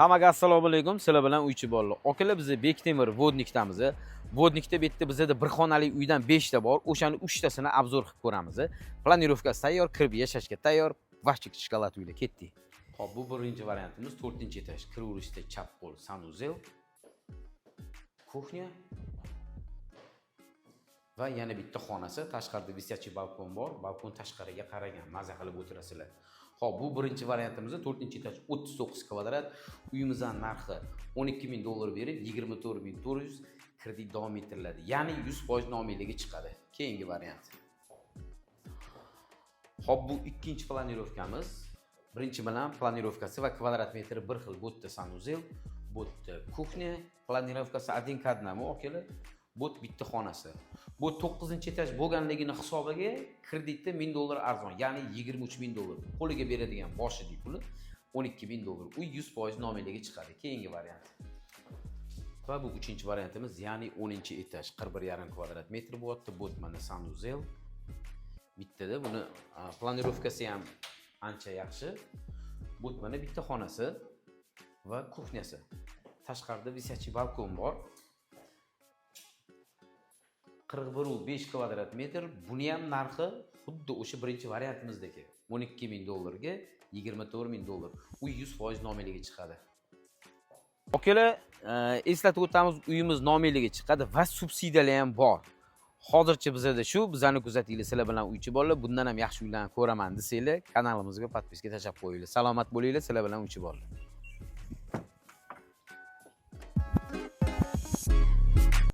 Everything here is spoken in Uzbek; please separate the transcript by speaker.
Speaker 1: Hammaga assalomu alaykum. Sizlar bilan uychi bolalar. Akalar biz Bektemir Vodnikdamiz. Vodnikda bu yerda bizda bir xonali uydan 5 ta bor. O'shani 3 tasini obzor qilib ko'ramiz. Planirovkasi tayyor, kirib yashashga tayyor. Vashchik shkolat uyda ketdik. Xo'p, bu birinchi variantimiz 4-etaj. Kiraverishda chap qo'l sanuzel. Kuxnya va yana bitta xonasi, tashqarida висячий balkon bor. Balkon tashqariga qaragan, maza qilib o'tirasizlar. Xo'p, bu birinchi variantimizda 4-etaj 39 kvadrat. Uyimizning narxi $12,000 berib, 24,400 kredit davom ettiriladi. Ya'ni 100% nomiyligi chiqadi. Keyingi variant. Xo'p, bu ikkinchi planirovkamiz. Birinchi bilan planirovkasi va kvadrat metri bir xil. Bu yerda sanuzel, bu yerda kuxnya, planirovkasi 1 к 1 okalar. Bu bitta xonasi. Bu 9-etaj bo'lganligini hisobiga kreditda $1000 arzon, ya'ni $23,000. Qo'liga beradigan boshidagi puli $12,000. Uy 100% nomiyligi chiqadi. Keyingi variant. Va bu 3-variantimiz, ya'ni 10-etaj 41,5 kvadrat metr bo'lyapti. Bu mana sanuzel. Bittada buni planirovkasi ham ancha yaxshi. Bu mana bitta xonasi va kuxnyasi. Tashqarida висячий balkon bor. 41,5 kvadrat metr. Buni ham narxi xuddi o'sha birinchi variantimizdagi $12,000 ga $24,000. Uy 100% nomiyligi chiqadi. Okalar, eslatib o'tamiz, uyimiz nomiyligi chiqadi va subsidiyalar ham bor. Hozircha bizda shu, bizani kuzatinglar, sizlar bilan uychi bolalar. Bundan ham yaxshi uylarni ko'raman desanglar, kanalimizga podpiska tashlab qo'yinglar. Salomat bo'linglar, sizlar bilan uychi bolalar.